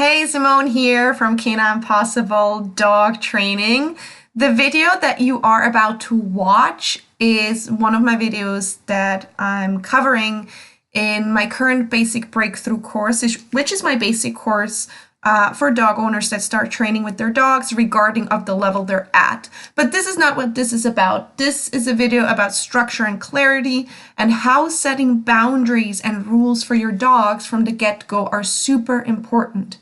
Hey, Simone here from Canine Possible Dog Training. The video that you are about to watch is one of my videos that I'm covering in my current basic breakthrough course, which is my basic course for dog owners that start training with their dogs regarding of the level they're at. But this is not what this is about. This is a video about structure and clarity and how setting boundaries and rules for your dogs from the get-go are super important.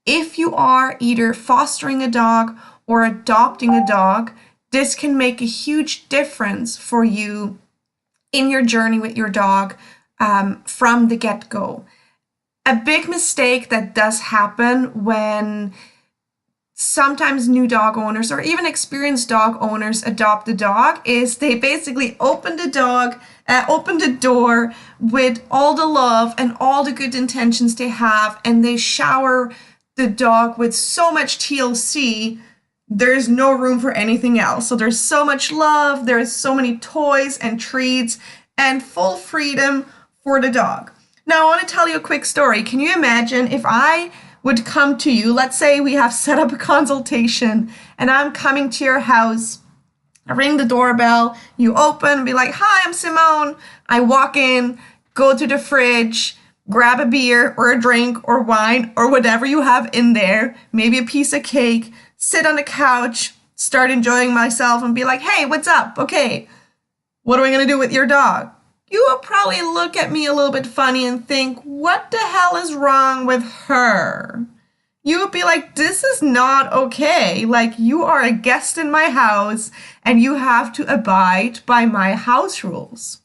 If you are either fostering a dog or adopting a dog, this can make a huge difference for you in your journey with your dog from the get-go. A big mistake that does happen when sometimes new dog owners or even experienced dog owners adopt a dog is they basically open the door with all the love and all the good intentions they have, and they shower the dog with so much TLC, there's no room for anything else. So there's so much love, there's so many toys and treats and full freedom for the dog. Now, I want to tell you a quick story. Can you imagine if I would come to you, let's say we have set up a consultation and I'm coming to your house, I ring the doorbell, you open and be like, "Hi, I'm Simone." I walk in, go to the fridge, grab a beer or a drink or wine or whatever you have in there, maybe a piece of cake, sit on the couch, start enjoying myself and be like, "Hey, what's up? Okay, what are we going to do with your dog?" You will probably look at me a little bit funny and think, "What the hell is wrong with her?" You would be like, "This is not okay. Like, you are a guest in my house and you have to abide by my house rules."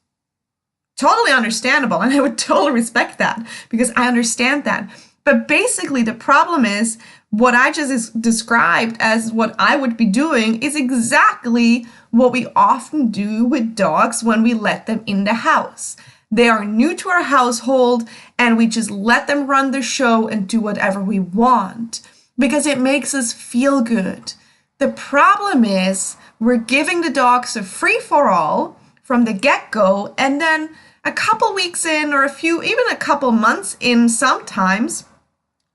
Totally understandable, and I would totally respect that because I understand that. But basically, the problem is what I just described as what I would be doing is exactly what we often do with dogs when we let them in the house. They are new to our household and we just let them run the show and do whatever we want because it makes us feel good. The problem is we're giving the dogs a free-for-all from the get-go, and then a couple weeks in or even a couple months in sometimes,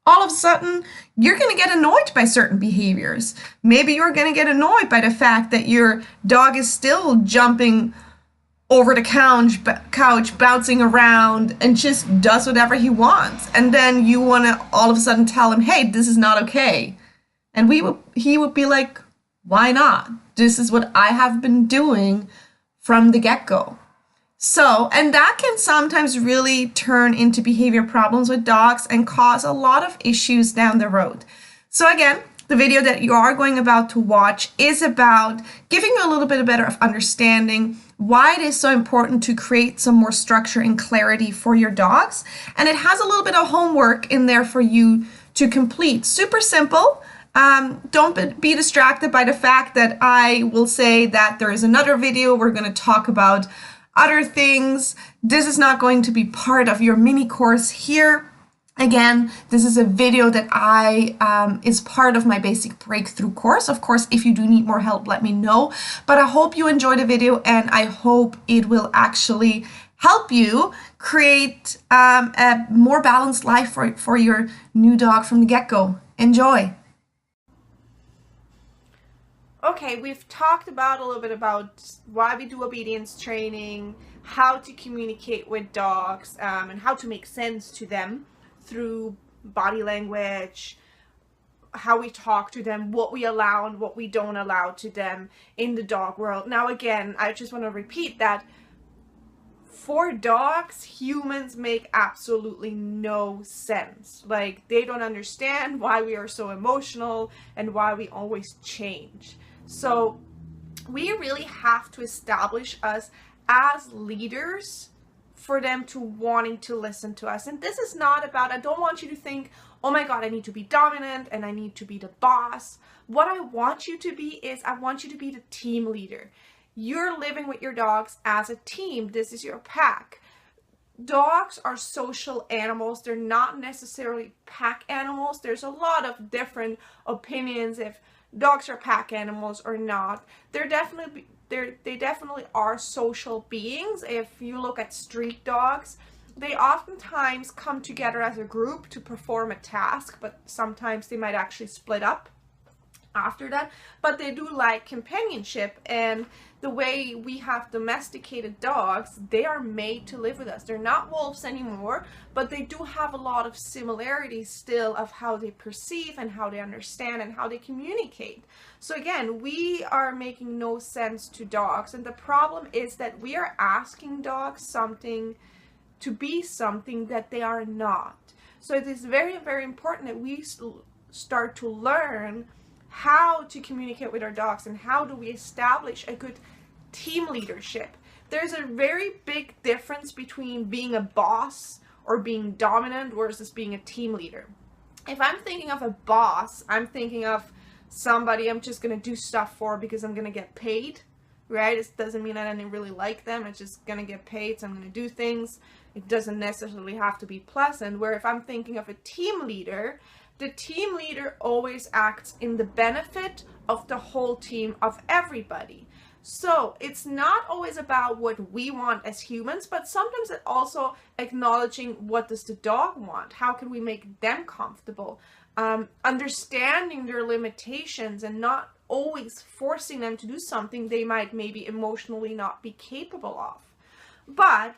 all of a sudden, you're going to get annoyed by certain behaviors. Maybe you're going to get annoyed by the fact that your dog is still jumping over the couch, bouncing around, and just does whatever he wants. And then you want to all of a sudden tell him, "Hey, this is not okay." And he would be like, "Why not? This is what I have been doing from the get-go." And that can sometimes really turn into behavior problems with dogs and cause a lot of issues down the road. So again, the video that you are about to watch is about giving you a little bit better of understanding why it is so important to create some more structure and clarity for your dogs. And it has a little bit of homework in there for you to complete. Super simple. Don't be distracted by the fact that I will say that there is another video. We're going to talk about other things. This is not going to be part of your mini course here. Again, this is a video that is part of my basic breakthrough course. Of course, if you do need more help, let me know. But I hope you enjoyed the video and I hope it will actually help you create a more balanced life for your new dog from the get-go. Enjoy. Okay, we've talked about a little bit about why we do obedience training, how to communicate with dogs, and how to make sense to them through body language, how we talk to them, what we allow and what we don't allow to them in the dog world. Now again, I just want to repeat that for dogs, humans make absolutely no sense. Like, they don't understand why we are so emotional and why we always change. So we really have to establish us as leaders for them to wanting to listen to us. And this is not about, I don't want you to think, "Oh my God, I need to be dominant and I need to be the boss." What I want you to be is, I want you to be the team leader. You're living with your dogs as a team. This is your pack. Dogs are social animals. They're not necessarily pack animals. There's a lot of different opinions if dogs are pack animals or not. They definitely are social beings. If you look at street dogs, they oftentimes come together as a group to perform a task, but sometimes they might actually split up after that. But they do like companionship, and the way we have domesticated dogs, they are made to live with us. They're not wolves anymore, but they do have a lot of similarities still of how they perceive and how they understand and how they communicate. So again, we are making no sense to dogs, and the problem is that we are asking dogs something to be something that they are not. So it is very, very important that we start to learn how to communicate with our dogs and how do we establish a good team leadership. There's a very big difference between being a boss or being dominant versus being a team leader. If I'm thinking of a boss, I'm thinking of somebody I'm just going to do stuff for because I'm going to get paid, right? It doesn't mean that I didn't really like them. It's just going to get paid, so I'm going to do things. It doesn't necessarily have to be pleasant. Where if I'm thinking of a team leader, the team leader always acts in the benefit of the whole team, of everybody. So it's not always about what we want as humans, but sometimes it's also acknowledging what does the dog want, how can we make them comfortable, understanding their limitations and not always forcing them to do something they might maybe emotionally not be capable of. But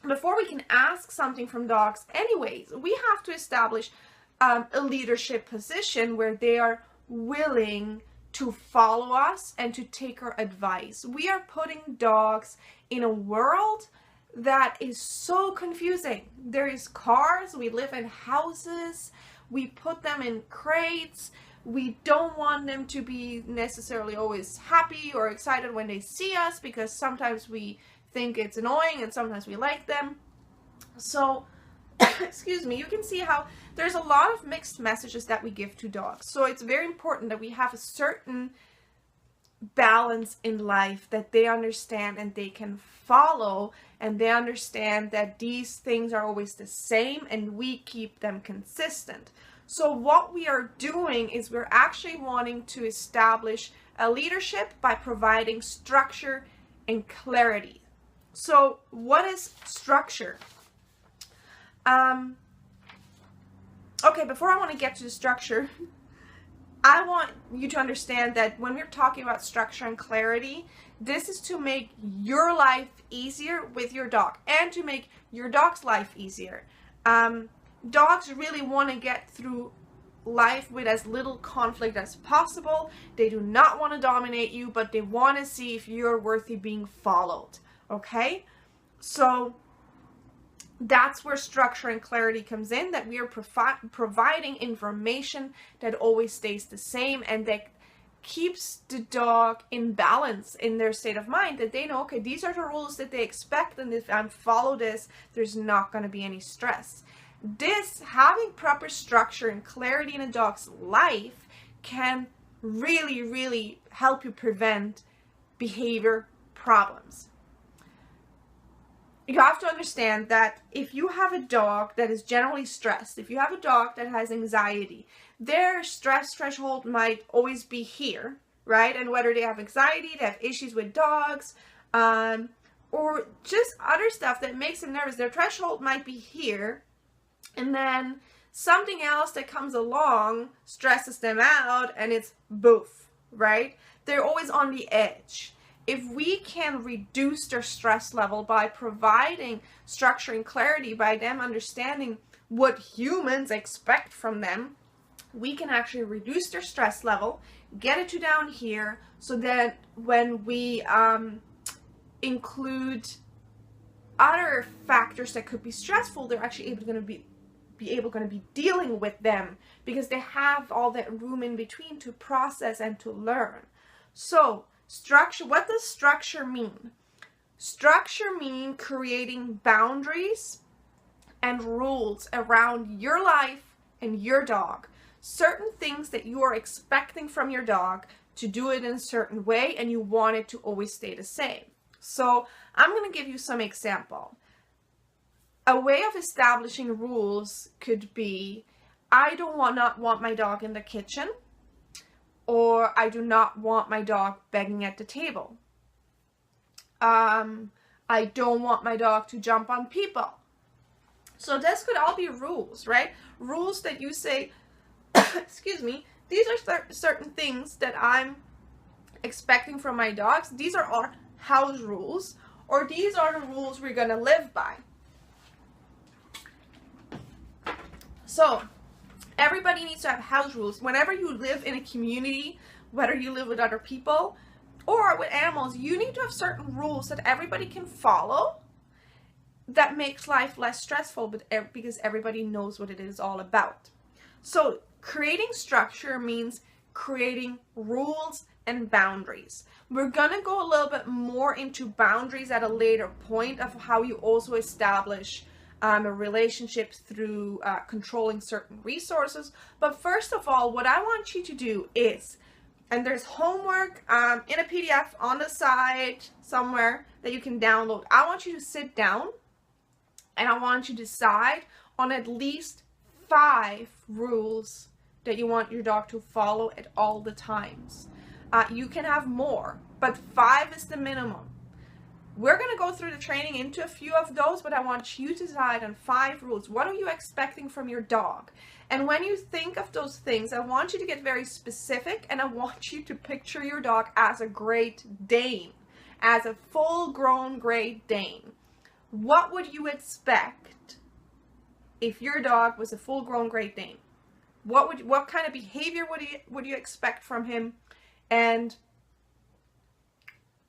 before we can ask something from dogs anyways, we have to establish a leadership position where they are willing to follow us and to take our advice. We are putting dogs in a world that is so confusing. There is cars, we live in houses, we put them in crates. We don't want them to be necessarily always happy or excited when they see us, because sometimes we think it's annoying and sometimes we like them. So excuse me, you can see how there's a lot of mixed messages that we give to dogs. So it's very important that we have a certain balance in life that they understand and they can follow, and they understand that these things are always the same and we keep them consistent. So what we are doing is we're actually wanting to establish a leadership by providing structure and clarity. So what is structure? Okay, before I want to get to the structure, I want you to understand that when we're talking about structure and clarity, this is to make your life easier with your dog and to make your dog's life easier. Dogs really want to get through life with as little conflict as possible. They do not want to dominate you, but they want to see if you're worthy being followed. Okay? So that's where structure and clarity comes in, that we are providing information that always stays the same and that keeps the dog in balance in their state of mind, that they know, okay, these are the rules that they expect, and if I follow this, there's not going to be any stress. This, having proper structure and clarity in a dog's life, can really, really help you prevent behavior problems. You have to understand that if you have a dog that is generally stressed, if you have a dog that has anxiety, their stress threshold might always be here, right? And whether they have anxiety, they have issues with dogs, or just other stuff that makes them nervous, their threshold might be here, and then something else that comes along stresses them out, and it's boof, right? They're always on the edge. If we can reduce their stress level by providing structure and clarity, by them understanding what humans expect from them, we can actually reduce their stress level, get it to down here, so that when we include other factors that could be stressful, they're actually able to be dealing with them, because they have all that room in between to process and to learn. So structure, what does structure mean? Structure means creating boundaries and rules around your life and your dog. Certain things that you are expecting from your dog to do it in a certain way, and you want it to always stay the same. So I'm going to give you some example. A way of establishing rules could be, I not want my dog in the kitchen, or I do not want my dog begging at the table. I don't want my dog to jump on people. So this could all be rules, right? Rules that you say, excuse me, these are certain things that I'm expecting from my dogs. These are our house rules, or these are the rules we're gonna live by. So everybody needs to have house rules. Whenever you live in a community, whether you live with other people or with animals, you need to have certain rules that everybody can follow that makes life less stressful, but because everybody knows what it is all about. So creating structure means creating rules and boundaries. We're gonna go a little bit more into boundaries at a later point of how you also establish a relationship through controlling certain resources. But first of all, what I want you to do is, and there's homework in a PDF on the side somewhere that you can download. I want you to sit down and I want you to decide on at least 5 rules that you want your dog to follow at all the times. You can have more, but 5 is the minimum. We're going to go through the training into a few of those, but I want you to decide on 5 rules. What are you expecting from your dog? And when you think of those things, I want you to get very specific, and I want you to picture your dog as a Great Dane, as a full-grown Great Dane. What would you expect if your dog was a full-grown Great Dane? What kind of behavior would you expect from him? And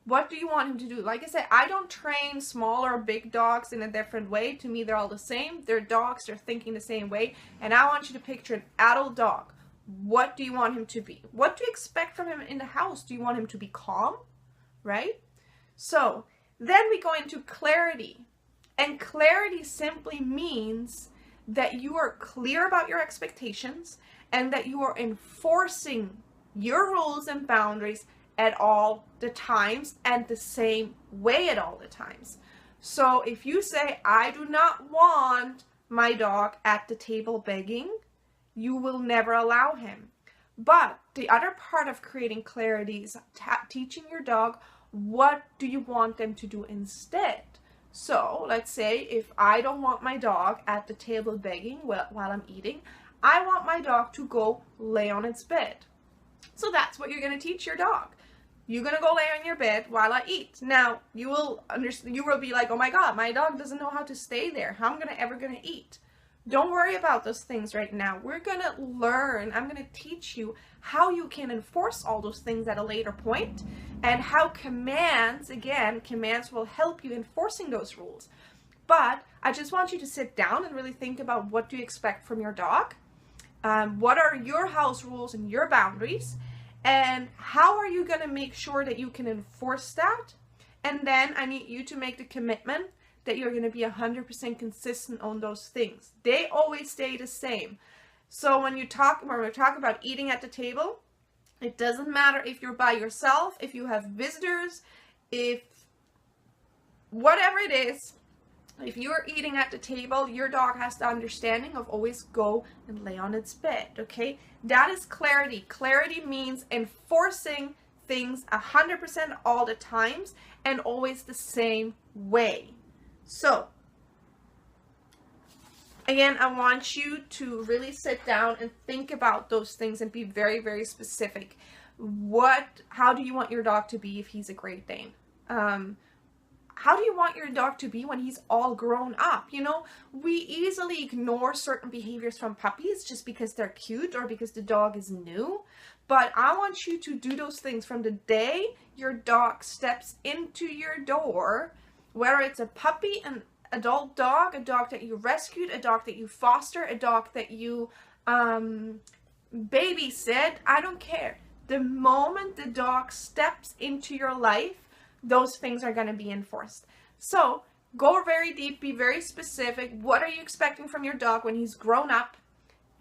what do you want him to do? Like I said, I don't train small or big dogs in a different way. To me, they're all the same. They're dogs. They're thinking the same way. And I want you to picture an adult dog. What do you want him to be? What do you expect from him in the house? Do you want him to be calm? Right? So then we go into clarity. And clarity simply means that you are clear about your expectations and that you are enforcing your rules and boundaries at all the times and the same way at all the times. So if you say, I do not want my dog at the table begging, you will never allow him. But the other part of creating clarity is teaching your dog, what do you want them to do instead? So let's say if I don't want my dog at the table begging while I'm eating, I want my dog to go lay on its bed. So that's what you're going to teach your dog. You're going to go lay on your bed while I eat. Now, you will be like, oh my God, my dog doesn't know how to stay there. How am I ever going to eat? Don't worry about those things right now. We're going to learn. I'm going to teach you how you can enforce all those things at a later point, and how commands will help you enforcing those rules. But I just want you to sit down and really think about, what do you expect from your dog? What are your house rules and your boundaries? And how are you going to make sure that you can enforce that? And then I need you to make the commitment that you're going to be 100% consistent on those things. They always stay the same. So when we talk about eating at the table, it doesn't matter if you're by yourself, if you have visitors, if whatever it is, if you're eating at the table, your dog has the understanding of always go and lay on its bed, okay? That is clarity. Clarity means enforcing things 100% all the times and always the same way. So, again, I want you to really sit down and think about those things and be very, very specific. How do you want your dog to be if he's a Great Dane? How do you want your dog to be when he's all grown up? You know, we easily ignore certain behaviors from puppies just because they're cute or because the dog is new. But I want you to do those things from the day your dog steps into your door, whether it's a puppy, an adult dog, a dog that you rescued, a dog that you foster, a dog that you babysit, I don't care. The moment the dog steps into your life, those things are going to be enforced. So go very deep, be very specific. What are you expecting from your dog when he's grown up?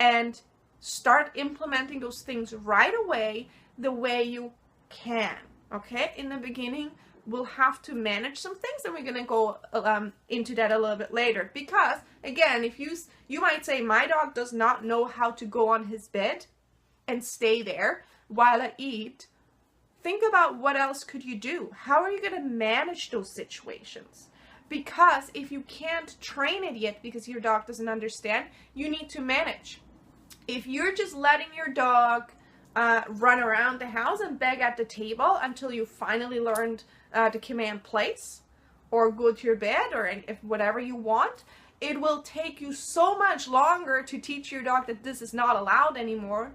And start implementing those things right away, the way you can. Okay? In the beginning, we'll have to manage some things, and we're going to go into that a little bit later. Because, again, if you might say, my dog does not know how to go on his bed and stay there while I eat. Think about what else could you do? How are you going to manage those situations? Because if you can't train it yet because your dog doesn't understand, you need to manage. If you're just letting your dog run around the house and beg at the table until you finally learned to command place or go to your bed or if whatever you want, it will take you so much longer to teach your dog that this is not allowed anymore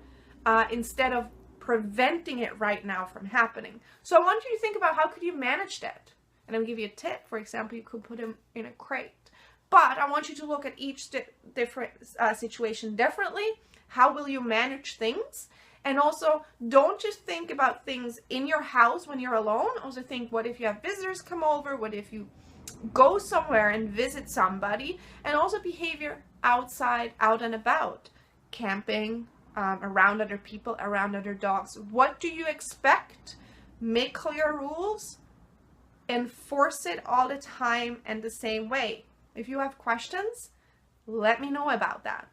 instead of preventing it right now from happening. So I want you to think about how could you manage that? And I'll give you a tip. For example, you could put him in a crate. But I want you to look at each different situation differently. How will you manage things? And also, don't just think about things in your house when you're alone. Also think, what if you have visitors come over? What if you go somewhere and visit somebody? And also behavior outside, out and about. Camping, around other people, around other dogs. What do you expect? Make clear rules. Enforce it all the time and the same way. If you have questions, let me know about that.